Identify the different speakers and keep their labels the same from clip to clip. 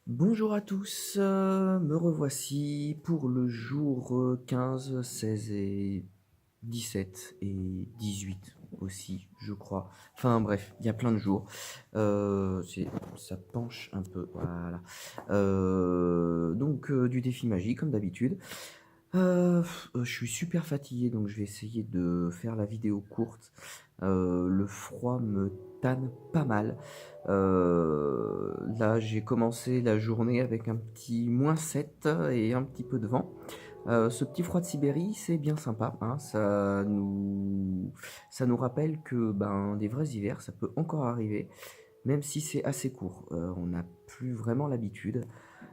Speaker 1: Bonjour à tous, me revoici pour le jour 15, 16 et 17 et 18 aussi, je crois. Enfin bref, il y a plein de jours. Ça penche un peu, voilà. Du défi magie, comme d'habitude. Je suis super fatigué, donc je vais essayer de faire la vidéo courte. Le froid me tanne pas mal. Là, j'ai commencé la journée avec un petit -7 et un petit peu de vent. Ce petit froid de Sibérie, c'est bien sympa, hein. Ça nous rappelle que, ben, des vrais hivers, ça peut encore arriver, même si c'est assez court. On n'a plus vraiment l'habitude.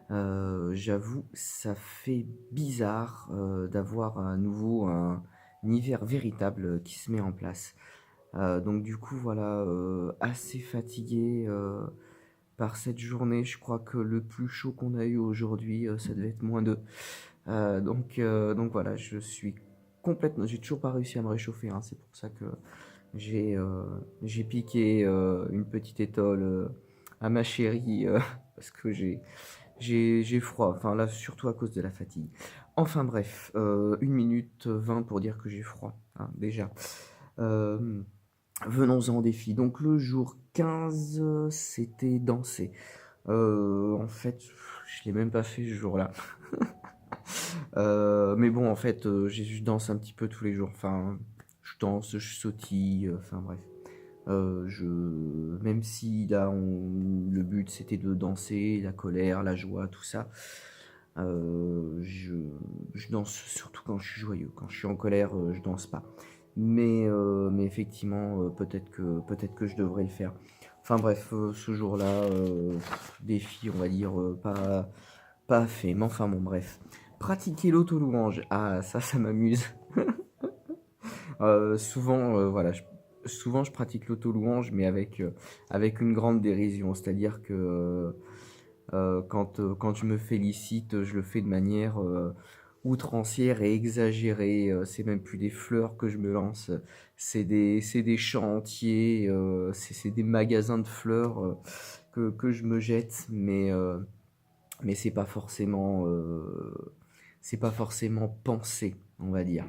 Speaker 1: J'avoue, ça fait bizarre, d'avoir à nouveau un hiver véritable, qui se met en place. Donc du coup, voilà, assez fatigué, par cette journée. Je crois que le plus chaud qu'on a eu aujourd'hui, ça devait être -2. Donc voilà, j'ai toujours pas réussi à me réchauffer, hein. C'est pour ça que j'ai, heu, j'ai piqué, une petite étole, à ma chérie, parce que j'ai froid, enfin là, surtout à cause de la fatigue. Enfin bref, 1 minute 20 pour dire que j'ai froid, hein, déjà. Hem, Venons-en au défi. Donc le jour 15, c'était danser. En fait, je l'ai même pas fait ce jour-là. Mais bon, en fait, je danse un petit peu tous les jours. Enfin, je danse, je sautille, enfin bref. Je Même si là, le but c'était de danser, la colère, la joie, tout ça, je danse surtout quand je suis joyeux. Quand je suis en colère, je danse pas. Mais effectivement, peut-être que je devrais le faire. Enfin bref, ce jour-là, défi, on va dire, pas fait, mais enfin bon, bref. Pratiquer l'auto-louange, ah ça m'amuse. Voilà, souvent je pratique l'auto-louange, mais avec une grande dérision. C'est-à-dire que, quand je me félicite, je le fais de manière, outrancière et exagérée. C'est même plus des fleurs que je me lance, c'est des champs entiers, c'est des magasins de fleurs, que je me jette, mais c'est pas forcément pensé, on va dire.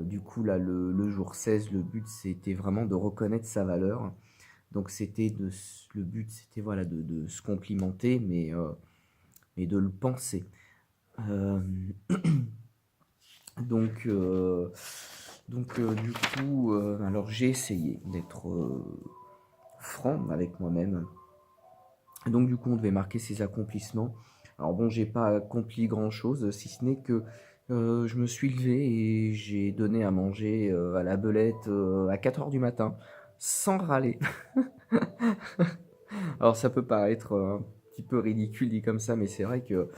Speaker 1: Du coup, là, le jour 16, le but, c'était vraiment de reconnaître sa valeur. Donc, le but, c'était voilà, de se complimenter, mais de le penser. Euh, donc, euh, du coup, alors j'ai essayé d'être franc avec moi-même. Donc, du coup, on devait marquer ses accomplissements. Alors bon, j'ai pas accompli grand-chose, si ce n'est que je me suis levé et j'ai donné à manger à la belette à 4 heures du matin, sans râler. Alors ça peut paraître un petit peu ridicule dit comme ça, mais c'est vrai que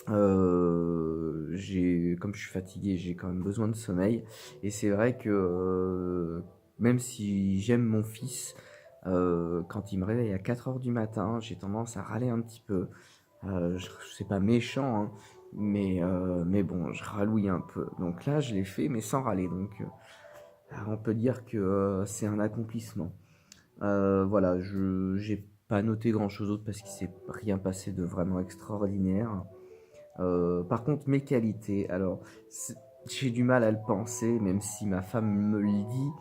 Speaker 1: comme je suis fatigué, j'ai quand même besoin de sommeil. Et c'est vrai que même si j'aime mon fils, quand il me réveille à 4 heures du matin, j'ai tendance à râler un petit peu. C'est pas méchant, hein, mais bon, je ralouille un peu. Donc là, je l'ai fait, mais sans râler. Donc on peut dire que c'est un accomplissement. Voilà, je j'ai pas noté grand-chose d'autre parce qu'il s'est rien passé de vraiment extraordinaire. Par contre, mes qualités, alors, j'ai du mal à le penser, même si ma femme me le dit.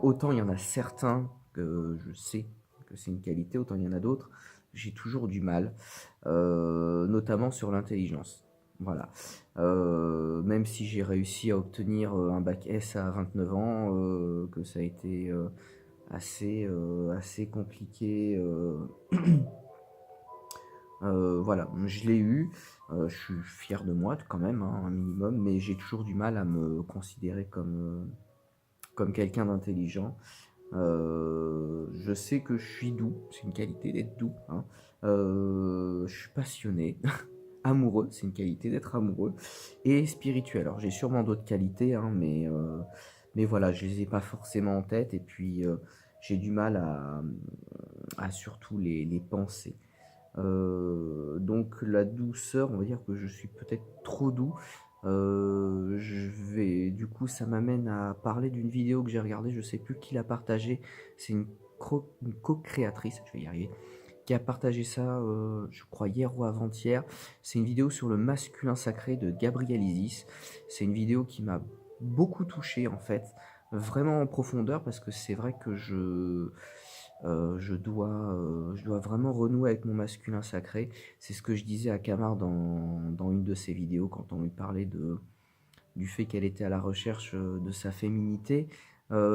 Speaker 1: Autant il y en a certains que je sais que c'est une qualité, autant il y en a d'autres, j'ai toujours du mal, notamment sur l'intelligence. Voilà. Même si j'ai réussi à obtenir un bac S à 29 ans, que ça a été assez compliqué. Voilà, je l'ai eu, je suis fier de moi quand même, hein, un minimum, mais j'ai toujours du mal à me considérer comme quelqu'un d'intelligent. Je sais que je suis doux, c'est une qualité d'être doux, hein. Je suis passionné, amoureux, c'est une qualité d'être amoureux et spirituel. Alors j'ai sûrement d'autres qualités, hein, mais voilà, je les ai pas forcément en tête et puis, j'ai du mal à surtout les penser. Donc la douceur, on va dire que je suis peut-être trop doux. Du coup, ça m'amène à parler d'une vidéo que j'ai regardée, je sais plus qui l'a partagée. C'est une co-créatrice, je vais y arriver, qui a partagé ça, je crois hier ou avant-hier. C'est une vidéo sur le masculin sacré de Gabriel Isis. C'est une vidéo qui m'a beaucoup touché en fait, vraiment en profondeur parce que c'est vrai que je dois vraiment renouer avec mon masculin sacré. C'est ce que je disais à Camar dans une de ses vidéos quand on lui parlait du fait qu'elle était à la recherche, de sa féminité.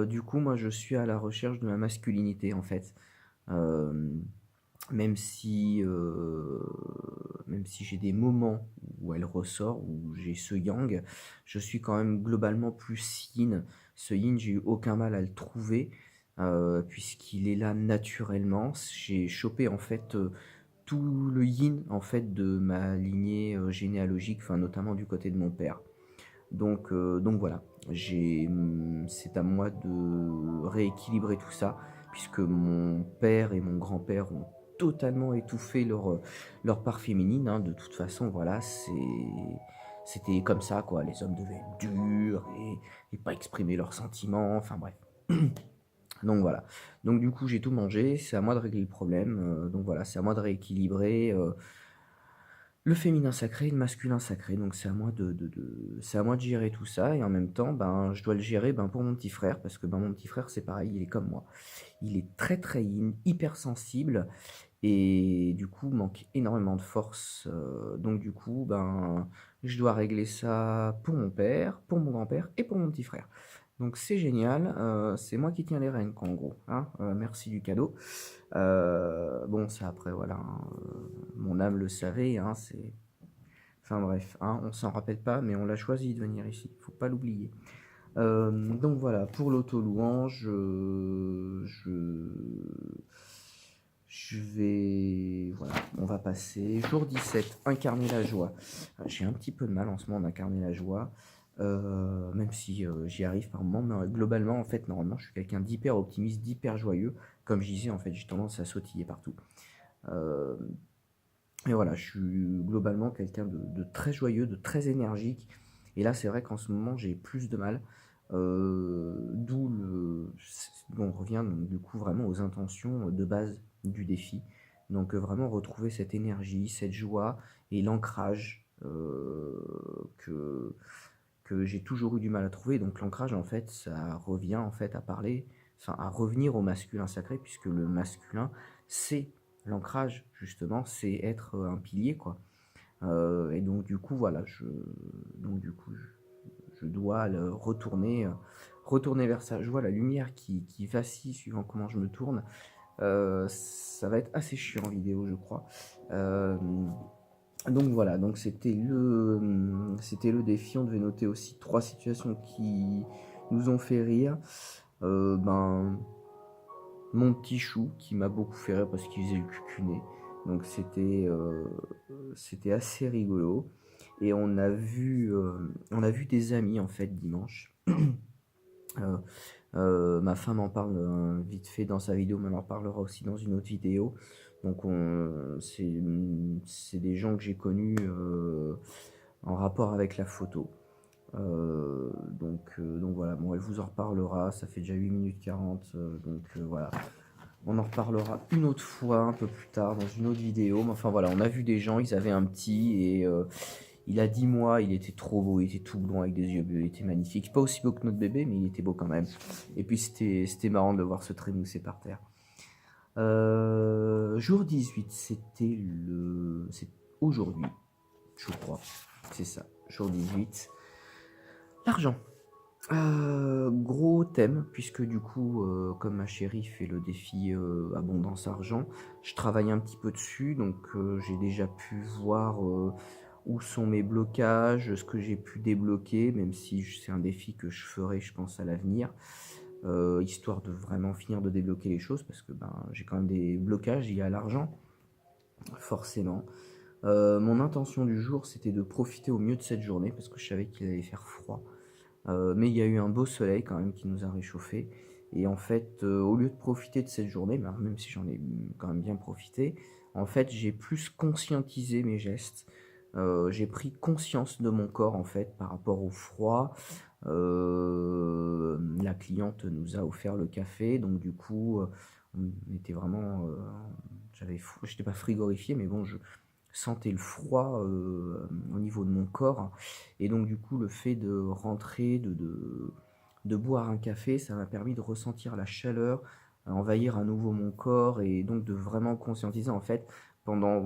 Speaker 1: Du coup, moi, je suis à la recherche de ma masculinité, en fait. Hem, même si, même si j'ai des moments où elle ressort, où j'ai ce yang, je suis quand même globalement plus yin. Ce yin, j'ai eu aucun mal à le trouver, puisqu'il est là naturellement. J'ai chopé, en fait, tout le yin, en fait, de ma lignée, généalogique, enfin, notamment du côté de mon père. Donc voilà, c'est à moi de rééquilibrer tout ça, puisque mon père et mon grand-père ont totalement étouffé leur part féminine, hein. De toute façon, voilà, c'était comme ça, quoi. Les hommes devaient être durs et pas exprimer leurs sentiments, enfin bref. Donc voilà. Donc du coup, j'ai tout mangé, c'est à moi de régler le problème, donc voilà, c'est à moi de rééquilibrer, le féminin sacré et le masculin sacré, donc c'est à moi c'est à moi de gérer tout ça et en même temps, ben, je dois le gérer, ben, pour mon petit frère parce que, ben, mon petit frère, c'est pareil, il est comme moi. Il est très, très yin, hypersensible et du coup, manque énormément de force, donc du coup, ben, je dois régler ça pour mon père, pour mon grand-père et pour mon petit frère. Donc c'est génial, c'est moi qui tiens les rênes quoi, en gros, hein, merci du cadeau. Bon ça après voilà, hein, mon âme le savait, hein, c'est enfin bref, hein, on s'en rappelle pas, mais on l'a choisi de venir ici, faut pas l'oublier. Donc voilà, pour l'auto-louange, je vais voilà, on va passer. Jour 17, incarner la joie. J'ai un petit peu de mal en ce moment d'incarner la joie, même si, j'y arrive par moments, mais globalement, en fait, normalement, je suis quelqu'un d'hyper optimiste, d'hyper joyeux. Comme je disais, en fait, j'ai tendance à sautiller partout. Hem Et voilà, je suis globalement quelqu'un de très joyeux, de très énergique. Et là, c'est vrai qu'en ce moment, j'ai plus de mal. D'où bon, on revient donc, du coup vraiment aux intentions de base du défi. Donc vraiment retrouver cette énergie, cette joie et l'ancrage que j'ai toujours eu du mal à trouver. Donc l'ancrage, en fait, ça revient en fait à parler, enfin à revenir au masculin sacré, puisque le masculin, c'est l'ancrage, justement, c'est être un pilier, quoi. Et donc du coup, voilà, je dois retourner vers ça. Je vois la lumière qui vacille suivant comment je me tourne. Ça va être assez chiant en vidéo, je crois. Donc voilà, donc c'était le défi. On devait noter aussi 3 situations qui nous ont fait rire. Ben, mon petit chou qui m'a beaucoup fait rire parce qu'il faisait le cucunet. Donc c'était assez rigolo. Et on a vu des amis en fait dimanche. Heu Ma femme en parle, vite fait dans sa vidéo, mais elle en parlera aussi dans une autre vidéo. Donc c'est des gens que j'ai connus, en rapport avec la photo. Donc voilà, bon, elle vous en reparlera, ça fait déjà 8 minutes 40, voilà. On en reparlera une autre fois, un peu plus tard, dans une autre vidéo. Mais enfin voilà, on a vu des gens, ils avaient un petit et il a 10 mois, il était trop beau, il était tout blond avec des yeux bleus, il était magnifique. Pas aussi beau que notre bébé, mais il était beau quand même. Et puis c'était marrant de le voir se trémousser par terre. Jour 18, c'est aujourd'hui, je crois. C'est ça, jour 18. L'argent. Gros thème, puisque du coup, comme ma chérie fait le défi abondance argent, je travaille un petit peu dessus, donc j'ai déjà pu voir où sont mes blocages, ce que j'ai pu débloquer, même si c'est un défi que je ferai, je pense, à l'avenir, histoire de vraiment finir de débloquer les choses, parce que ben, j'ai quand même des blocages liés à l'argent, forcément. Mon intention du jour, c'était de profiter au mieux de cette journée, parce que je savais qu'il allait faire froid. Mais il y a eu un beau soleil quand même qui nous a réchauffés. Et en fait, au lieu de profiter de cette journée, ben, même si j'en ai quand même bien profité, en fait, j'ai plus conscientisé mes gestes. J'ai pris conscience de mon corps en fait par rapport au froid. La cliente nous a offert le café, donc du coup, on était vraiment, j'étais pas frigorifié, mais bon, je sentais le froid, au niveau de mon corps et donc du coup, le fait de rentrer, de boire un café, ça m'a permis de ressentir la chaleur, envahir à nouveau mon corps et donc de vraiment conscientiser, en fait, pendant,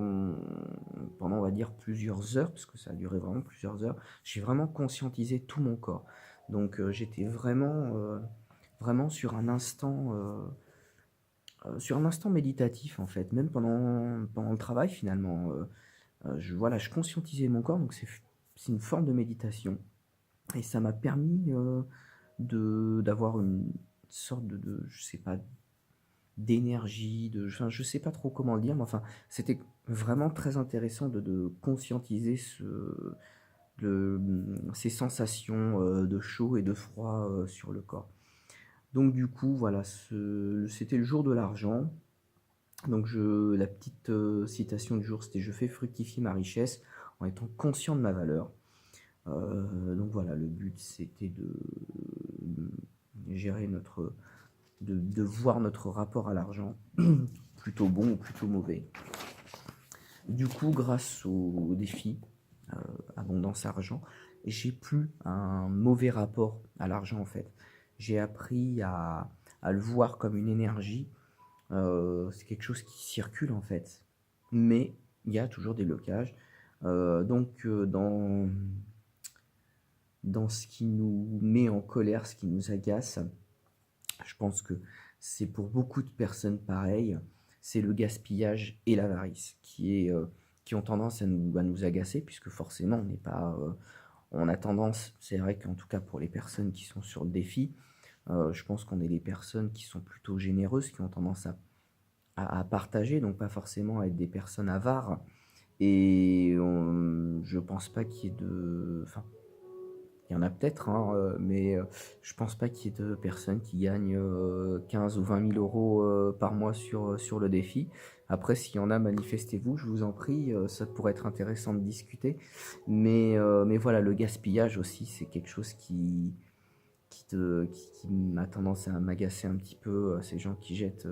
Speaker 1: on va dire plusieurs heures, parce que ça a duré vraiment plusieurs heures, j'ai vraiment conscientisé tout mon corps. Donc j'étais vraiment sur un instant méditatif, en fait, même pendant le travail finalement, je conscientisais mon corps, donc c'est une forme de méditation et ça m'a permis, d'avoir une sorte de je sais pas, d'énergie, enfin, je sais pas trop comment le dire, mais enfin, c'était vraiment très intéressant de conscientiser ces sensations, de chaud et de froid, sur le corps. Donc du coup, voilà, c'était le jour de l'argent. Donc la petite, citation du jour, c'était: «Je fais fructifier ma richesse en étant conscient de ma valeur». Donc voilà, le but, c'était gérer de voir notre rapport à l'argent, plutôt bon ou plutôt mauvais. Du coup, grâce au défi, abondance argent, j'ai plus un mauvais rapport à l'argent, en fait. J'ai appris à le voir comme une énergie, c'est quelque chose qui circule, en fait. Mais il y a toujours des blocages. Donc, dans ce qui nous met en colère, ce qui nous agace, je pense que c'est pour beaucoup de personnes pareil, c'est le gaspillage et l'avarice qui ont tendance à nous agacer, puisque forcément on n'est pas, on a tendance, c'est vrai qu'en tout cas pour les personnes qui sont sur le défi, je pense qu'on est les personnes qui sont plutôt généreuses, qui ont tendance à partager, donc pas forcément à être des personnes avares. Et je pense pas qu'il y ait enfin, il y en a peut-être, hein, mais je pense pas qu'il y ait de personnes qui gagnent 15 ou 20 000 euros par mois sur le défi. Après, s'il y en a, manifestez-vous, je vous en prie, ça pourrait être intéressant de discuter. Mais voilà, le gaspillage aussi, c'est quelque chose qui m'a tendance à m'agacer un petit peu, ces gens qui jettent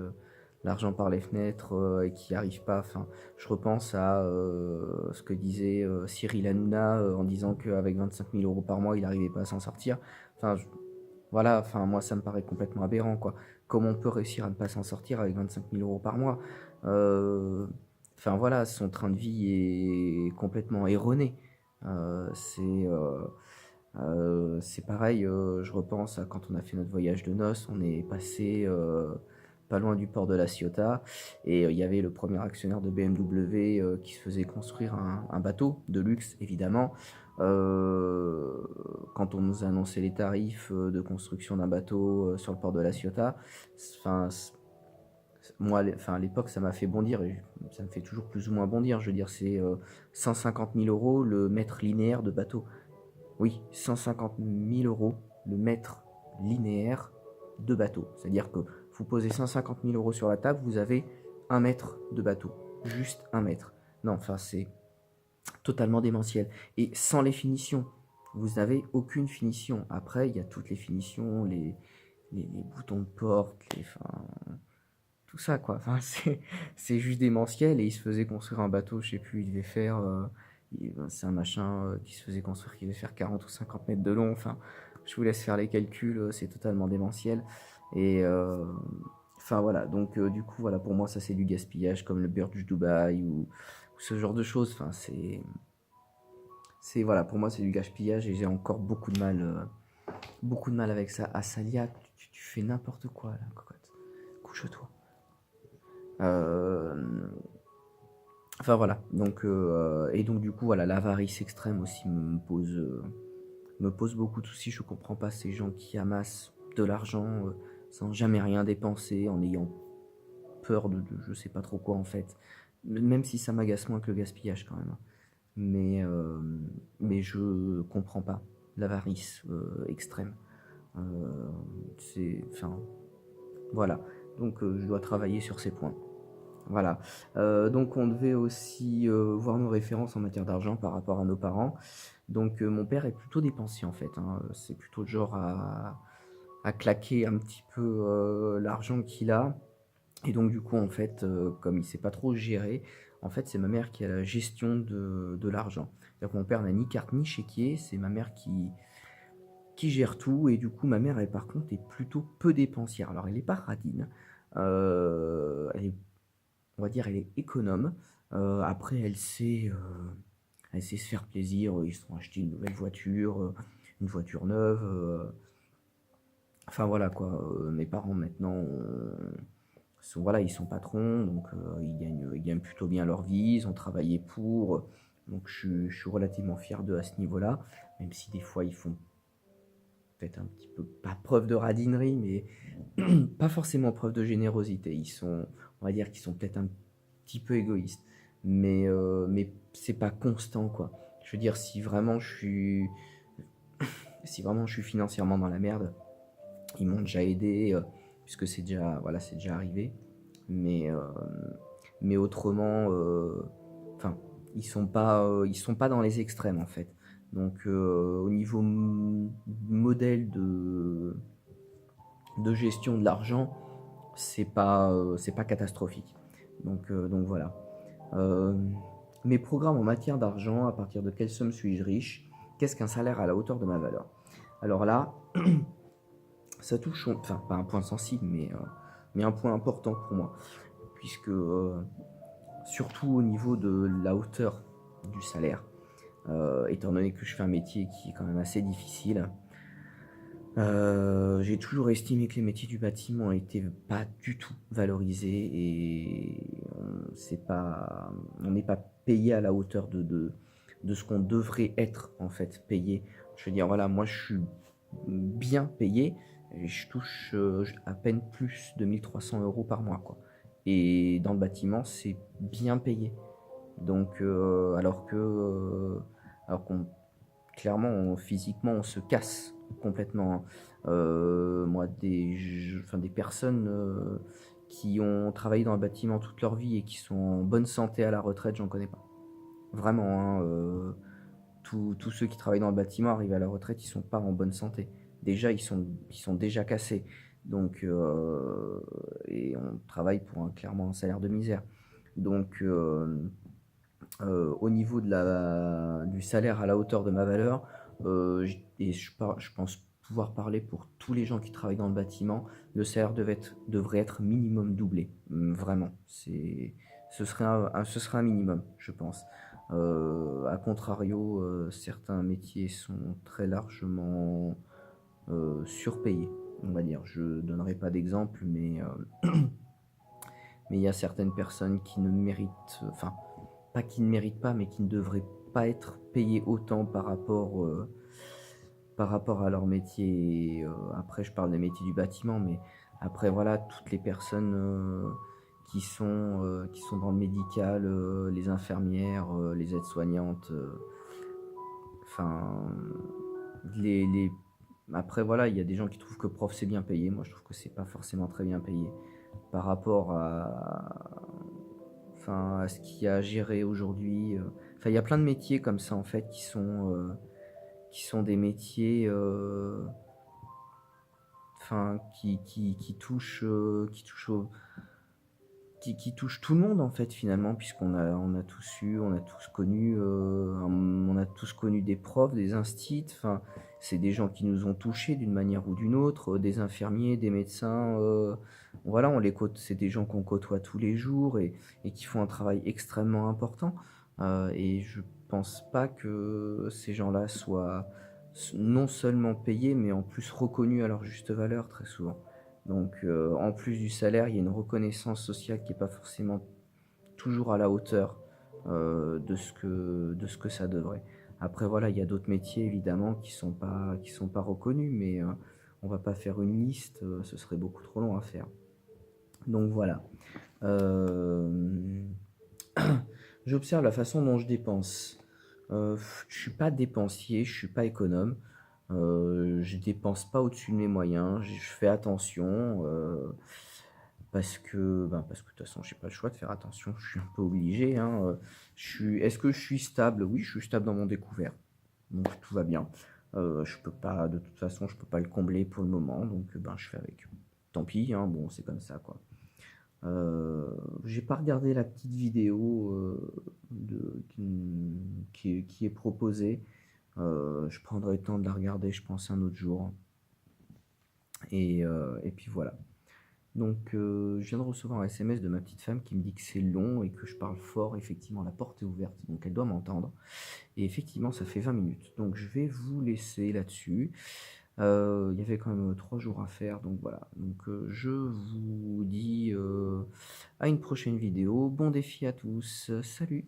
Speaker 1: l'argent par les fenêtres et qui n'y arrivent pas. Enfin, je repense à ce que disait Cyril Hanouna en disant qu'avec 25 000 euros par mois, il n'arrivait pas à s'en sortir. Enfin, voilà, enfin, moi, ça me paraît complètement aberrant, quoi. Comment on peut réussir à ne pas s'en sortir avec 25 000 euros par mois? Euh, Enfin, voilà, son train de vie est complètement erroné. C'est pareil, je repense à quand on a fait notre voyage de noces, on est passé pas loin du port de La Ciotat et il y avait le premier actionnaire de BMW qui se faisait construire un bateau de luxe, évidemment. Euh, Quand on nous a annoncé les tarifs de construction d'un bateau sur le port de La Ciotat, enfin, moi, enfin, à l'époque, ça m'a fait bondir et ça me fait toujours plus ou moins bondir. Je veux dire, c'est 150 000 euros le mètre linéaire de bateau. Oui, 150 000 euros le mètre linéaire de bateau. C'est-à-dire que vous posez 150 000 euros sur la table, vous avez un mètre de bateau. Juste un mètre. Non, enfin, c'est totalement démentiel. Et sans les finitions, vous n'avez aucune finition. Après, il y a toutes les finitions, les boutons de porte, enfin, tout ça, quoi. Enfin, c'est juste démentiel. Et il se faisait construire un bateau, je sais plus, il devait faire. C'est un machin qui se faisait construire, qui devait faire 40 ou 50 mètres de long. Enfin, je vous laisse faire les calculs, c'est totalement démentiel. Et enfin voilà, donc du coup, voilà, pour moi, ça c'est du gaspillage comme le Burj Dubaï ou ce genre de choses. Enfin, voilà, pour moi, c'est du gaspillage et j'ai encore beaucoup de mal avec ça. Asalia, tu fais n'importe quoi là, cocotte. Couche-toi. Euh, Enfin voilà, donc et donc du coup voilà, l'avarice extrême aussi me pose beaucoup de soucis. Je comprends pas ces gens qui amassent de l'argent sans jamais rien dépenser, en ayant peur de je sais pas trop quoi en fait. Même si ça m'agace moins que le gaspillage quand même, hein. Mais je comprends pas l'avarice extrême. Enfin voilà, donc je dois travailler sur ces points. Voilà. Donc on devait aussi voir nos références en matière d'argent par rapport à nos parents. Donc mon père est plutôt dépensier en fait, hein. C'est plutôt le genre à claquer un petit peu l'argent qu'il a. Et donc du coup, en fait, comme il sait pas trop gérer, en fait, c'est ma mère qui a la gestion de l'argent. C'est-à-dire que mon père n'a ni carte ni chéquier, c'est ma mère qui gère tout et du coup, ma mère, elle, par contre, est plutôt peu dépensière. Alors elle est pas radine, elle est on va dire, elle est économe. Après elle sait se faire plaisir, ils se sont achetés une nouvelle voiture, une voiture neuve, enfin voilà quoi, mes parents maintenant sont, voilà, ils sont patrons, donc ils gagnent plutôt bien leur vie, ils ont travaillé pour, donc je suis relativement fier d'eux à ce niveau-là, même si des fois ils font peut-être un petit peu, pas preuve de radinerie, mais pas forcément preuve de générosité. On va dire qu'ils sont peut-être un petit peu égoïstes, mais c'est pas constant quoi. Je veux dire, si vraiment je suis financièrement dans la merde, ils m'ont déjà aidé, puisque c'est déjà arrivé. Mais, euh, mais autrement, enfin, ils sont pas dans les extrêmes en fait. Donc au niveau modèle de gestion de l'argent, c'est pas catastrophique. Donc voilà. Euh, Mes programmes en matière d'argent, à partir de quelle somme suis-je riche? Qu'est-ce qu'un salaire à la hauteur de ma valeur? Alors là, ça touche, enfin pas un point sensible, mais un point important pour moi, puisque surtout au niveau de la hauteur du salaire, étant donné que je fais un métier qui est quand même assez difficile, j'ai toujours estimé que les métiers du bâtiment n'étaient pas du tout valorisés et on n'est pas payé à la hauteur de ce qu'on devrait être en fait payé. Je veux dire, voilà, moi je suis bien payé, et je touche à peine plus de 1 300 € par mois, quoi. Et dans le bâtiment, c'est bien payé. Donc, alors qu'on clairement, physiquement, on se casse complètement, hein. Moi, enfin, des personnes qui ont travaillé dans le bâtiment toute leur vie et qui sont en bonne santé à la retraite, j'en connais pas. Vraiment, hein, tous ceux qui travaillent dans le bâtiment arrivent à la retraite, ils sont pas en bonne santé. Déjà, ils sont déjà cassés. Donc, et on travaille pour clairement un salaire de misère. Donc, au niveau du salaire à la hauteur de ma valeur, et je pense pouvoir parler pour tous les gens qui travaillent dans le bâtiment, le salaire devrait être minimum doublé. Vraiment, ce serait un minimum, je pense. A contrario, certains métiers sont très largement surpayés, on va dire. Je donnerai pas d'exemple, mais il y a certaines personnes qui ne méritent, enfin, pas qui ne méritent pas, mais qui ne devraient pas être payées autant par rapport à leur métier. Et, après, je parle des métiers du bâtiment, mais après, voilà, toutes les personnes qui sont dans le médical, les infirmières, les aides-soignantes, enfin, les... Après, voilà, il y a des gens qui trouvent que prof, c'est bien payé. Moi, je trouve que c'est pas forcément très bien payé par rapport enfin, à ce qu'il y a à gérer aujourd'hui. Enfin, il y a plein de métiers comme ça, en fait, qui sont des métiers enfin, qui touchent tout le monde, en fait, finalement, on a tous eu, on a tous connu des profs, des instits, enfin, c'est des gens qui nous ont touchés d'une manière ou d'une autre, des infirmiers, des médecins, voilà, c'est des gens qu'on côtoie tous les jours et qui font un travail extrêmement important. Et je pense pas que ces gens-là soient non seulement payés, mais en plus reconnus à leur juste valeur très souvent. Donc, en plus du salaire, il y a une reconnaissance sociale qui n'est pas forcément toujours à la hauteur de ce que ça devrait. Après, voilà, il y a d'autres métiers évidemment qui sont pas reconnus, mais on va pas faire une liste, ce serait beaucoup trop long à faire. Donc voilà. Euh, J'observe la façon dont je dépense. Je suis pas dépensier, je suis pas économe. Je dépense pas au-dessus de mes moyens. Je fais attention parce que de toute façon, j'ai pas le choix de faire attention. Je suis un peu obligé, hein. Est-ce que je suis stable? Oui, je suis stable dans mon découvert. Donc tout va bien. Je peux pas, de toute façon, je peux pas le combler pour le moment. Donc ben, je fais avec. Tant pis, hein, bon, c'est comme ça, quoi. J'ai pas regardé la petite vidéo, qui est proposée. Je prendrai le temps de la regarder, je pense, un autre jour et puis voilà. Donc, je viens de recevoir un SMS de ma petite femme qui me dit que c'est long et que je parle fort. Effectivement, la porte est ouverte, donc elle doit m'entendre et effectivement, ça fait 20 minutes. Donc je vais vous laisser là-dessus. Il y avait quand même, 3 jours à faire, donc voilà. Donc, je vous dis, à une prochaine vidéo. Bon défi à tous. Salut!